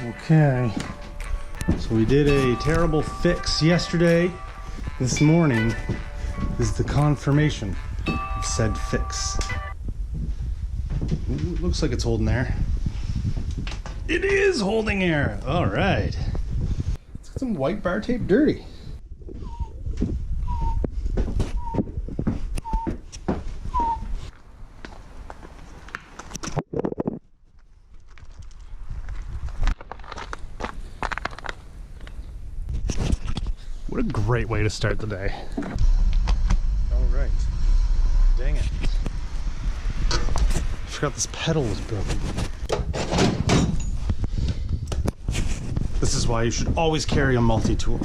Okay, so we did a terrible fix yesterday. This morning is the confirmation of said fix. Ooh, it looks like it's holding air. It is holding air. All right. Let's get some white bar tape dirty. What a great way to start the day. All right. Dang it. I forgot this pedal was broken. This is why you should always carry a multi-tool.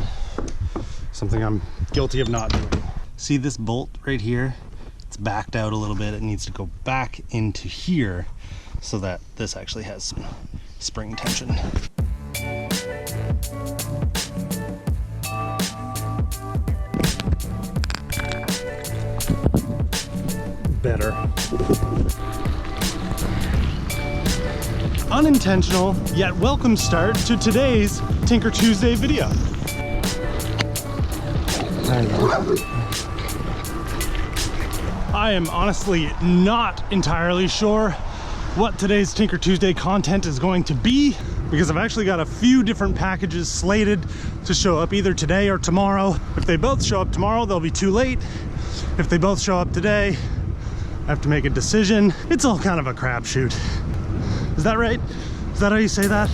Something I'm guilty of not doing. See this bolt right here? It's backed out a little bit. It needs to go back into here so that this actually has some spring tension. Better. Unintentional yet welcome start to today's Tinker Tuesday video. I am honestly not entirely sure what today's Tinker Tuesday content is going to be, because I've actually got a few different packages slated to show up either today or tomorrow. If they both show up tomorrow, they'll be too late. If they both show up today, I have to make a decision. It's all kind of a crapshoot. Is that right? Is that how you say that?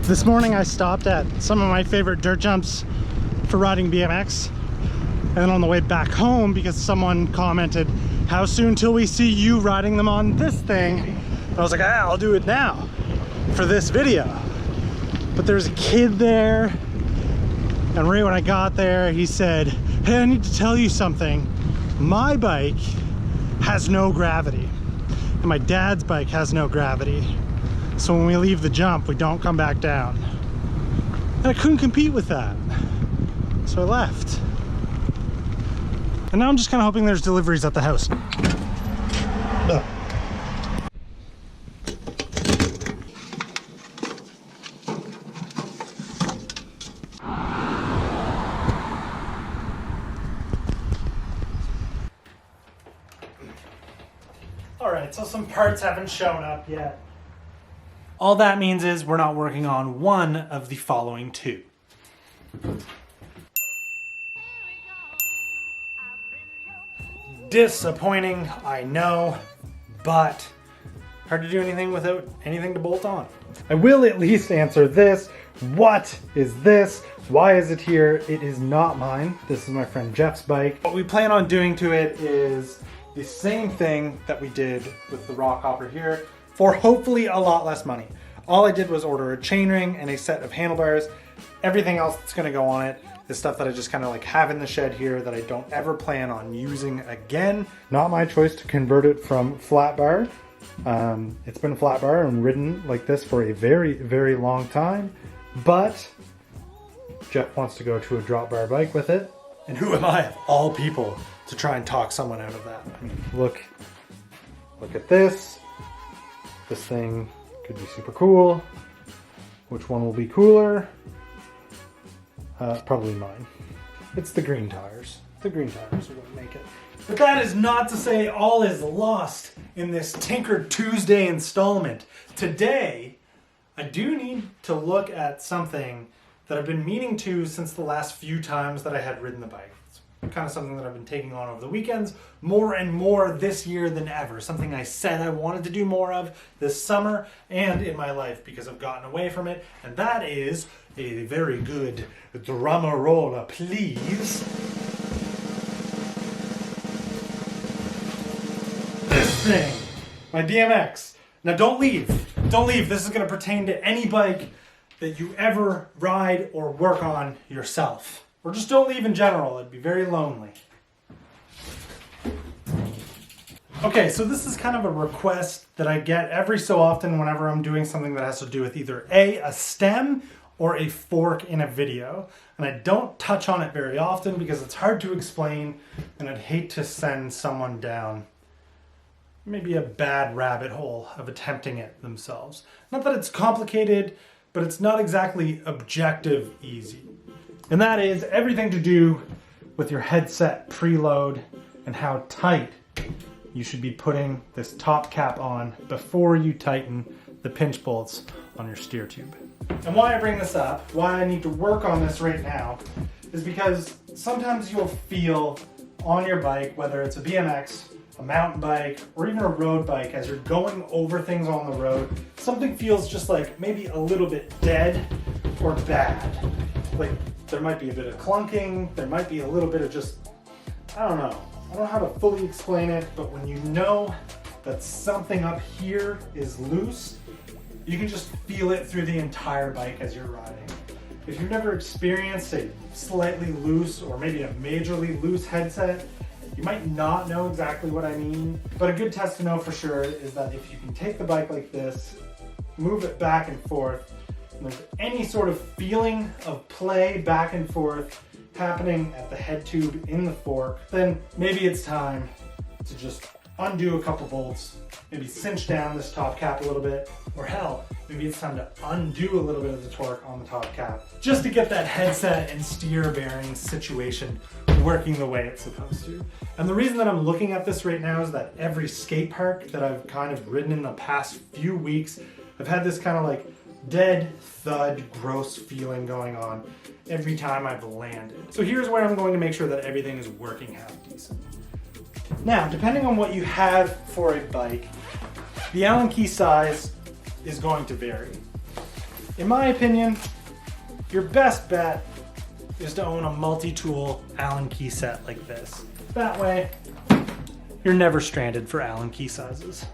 This morning I stopped at some of my favorite dirt jumps for riding BMX. And then on the way back home, because someone commented, how soon till we see you riding them on this thing? I was like, I'll do it now for this video. But there's a kid there, and right when I got there, he said, hey, I need to tell you something. My bike has no gravity, and my dad's bike has no gravity. So when we leave the jump, we don't come back down. And I couldn't compete with that. So I left. And now I'm just kind of hoping there's deliveries at the house. Ugh. Alright, so some parts haven't shown up yet. All that means is we're not working on one of the following two. Disappointing, I know, but hard to do anything without anything to bolt on. I will at least answer this. What is this? Why is it here? It is not mine. This is my friend Jeff's bike. What we plan on doing to it is the same thing that we did with the Rockhopper here for hopefully a lot less money. All I did was order a chainring and a set of handlebars. Everything else that's gonna go on it is stuff that I just kind of like have in the shed here that I don't ever plan on using again. Not my choice to convert it from flat bar. It's been flat bar and ridden like this for a very, very long time, but Jeff wants to go to a drop bar bike with it. And who am I, of all people, to try and talk someone out of that? I mean, look at this. This thing could be super cool. Which one will be cooler? Probably mine. It's the green tires. The green tires are what make it. But that is not to say all is lost in this Tinker Tuesday installment. Today, I do need to look at something that I've been meaning to since the last few times that I had ridden the bike. It's kind of something that I've been taking on over the weekends more and more this year than ever. Something I said I wanted to do more of this summer and in my life because I've gotten away from it. And that is a very good drummer roller, please. This thing, my BMX. Now don't leave. Don't leave. This is going to pertain to any bike that you ever ride or work on yourself. Or just don't leave in general. It'd be very lonely. Okay, so this is kind of a request that I get every so often whenever I'm doing something that has to do with either A, a stem, or a fork in a video. And I don't touch on it very often because it's hard to explain and I'd hate to send someone down maybe a bad rabbit hole of attempting it themselves. Not that it's complicated, but it's not exactly objective easy. And that is everything to do with your headset preload and how tight you should be putting this top cap on before you tighten the pinch bolts on your steer tube. And why I bring this up, why I need to work on this right now, is because sometimes you'll feel on your bike, whether it's a BMX, a mountain bike, or even a road bike, as you're going over things on the road, something feels just like maybe a little bit dead or bad. Like there might be a bit of clunking, there might be a little bit of just, I don't know how to fully explain it, but when you know that something up here is loose, you can just feel it through the entire bike as you're riding. If you've never experienced a slightly loose or maybe a majorly loose headset, you might not know exactly what I mean, but a good test to know for sure is that if you can take the bike like this, move it back and forth, and there's any sort of feeling of play back and forth happening at the head tube in the fork, then maybe it's time to just undo a couple bolts, maybe cinch down this top cap a little bit, or hell, maybe it's time to undo a little bit of the torque on the top cap, just to get that headset and steer bearing situation working the way it's supposed to. And the reason that I'm looking at this right now is that every skate park that I've kind of ridden in the past few weeks, I've had this kind of like dead thud, gross feeling going on every time I've landed. So here's where I'm going to make sure that everything is working half decent. Now, depending on what you have for a bike, the Allen key size is going to vary. In my opinion, your best bet is to own a multi-tool Allen key set like this. That way, you're never stranded for Allen key sizes.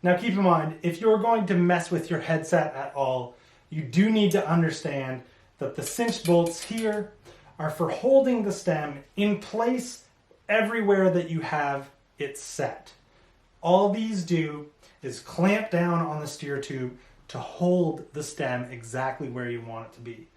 Now keep in mind, if you're going to mess with your headset at all, you do need to understand that the cinch bolts here are for holding the stem in place everywhere that you have it set. All these do is clamp down on the steer tube to hold the stem exactly where you want it to be.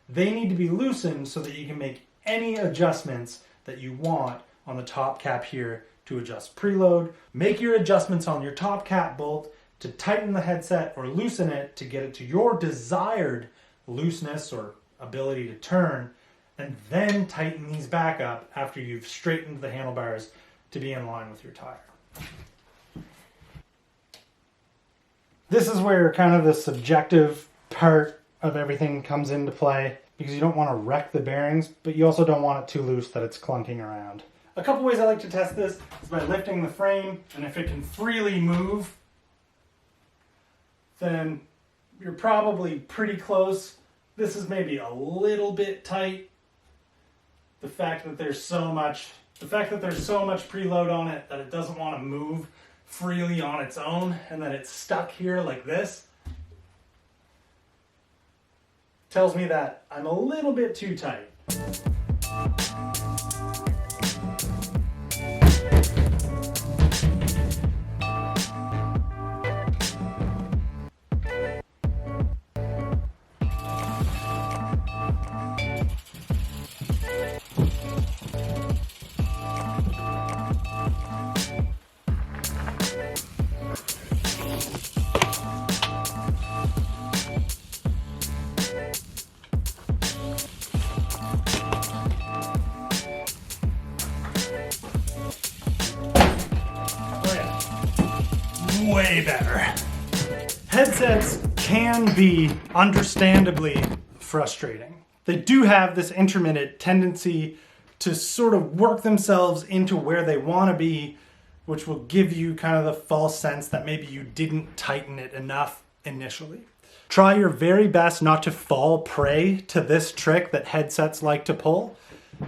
They need to be loosened so that you can make any adjustments that you want on the top cap here to adjust preload. Make your adjustments on your top cap bolt to tighten the headset or loosen it to get it to your desired looseness or ability to turn, and then tighten these back up after you've straightened the handlebars to be in line with your tire. This is where kind of the subjective part of everything comes into play, because you don't want to wreck the bearings, but you also don't want it too loose that it's clunking around. A couple ways I like to test this is by lifting the frame, and if it can freely move, then you're probably pretty close. This is maybe a little bit tight. The fact that there's so much preload on it that it doesn't want to move freely on its own, and that it's stuck here like this, tells me that I'm a little bit too tight. Way better. Headsets can be understandably frustrating. They do have this intermittent tendency to sort of work themselves into where they want to be, which will give you kind of the false sense that maybe you didn't tighten it enough initially. Try your very best not to fall prey to this trick that headsets like to pull.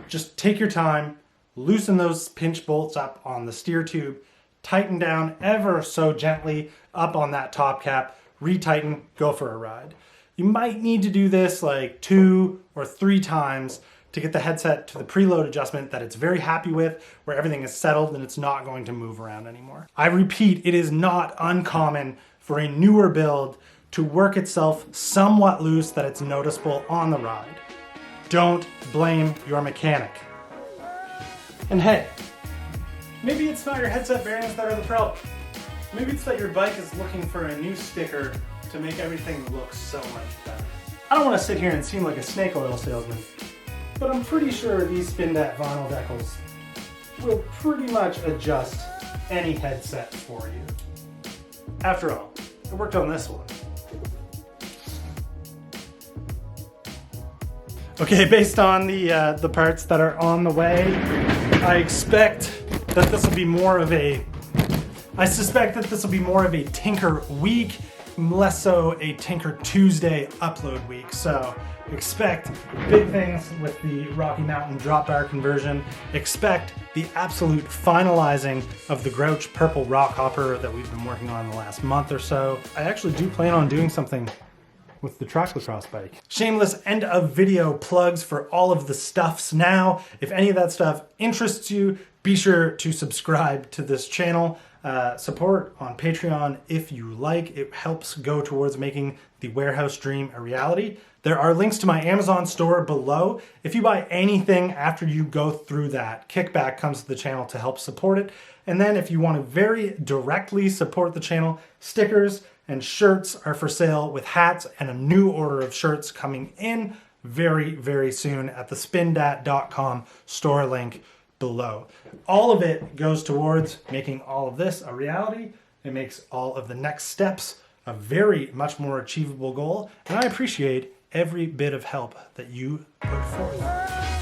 Just take your time, loosen those pinch bolts up on the steer tube, tighten down ever so gently up on that top cap, retighten, go for a ride. You might need to do this like 2 or 3 times to get the headset to the preload adjustment that it's very happy with, where everything is settled and it's not going to move around anymore. I repeat, it is not uncommon for a newer build to work itself somewhat loose that it's noticeable on the ride. Don't blame your mechanic. And hey, maybe it's not your headset bearings that are the problem. Maybe it's that your bike is looking for a new sticker to make everything look so much better. I don't want to sit here and seem like a snake oil salesman, but I'm pretty sure these Spindat vinyl decals will pretty much adjust any headset for you. After all, I worked on this one. Okay, based on the parts that are on the way, I suspect that this will be more of a Tinker week, less so a Tinker Tuesday upload week. So expect big things with the Rocky Mountain drop bar conversion. Expect the absolute finalizing of the Grouch Purple Rock Hopper that we've been working on the last month or so. I actually do plan on doing something with the track lacrosse bike. Shameless end of video plugs for all of the stuffs now. If any of that stuff interests you, be sure to subscribe to this channel. Support on Patreon if you like. It helps go towards making the warehouse dream a reality. There are links to my Amazon store below. If you buy anything after you go through that, kickback comes to the channel to help support it. And then if you want to very directly support the channel, stickers and shirts are for sale, with hats and a new order of shirts coming in very, very soon at the spindat.com store link below. All of it goes towards making all of this a reality. It makes all of the next steps a very much more achievable goal, and I appreciate every bit of help that you put forth.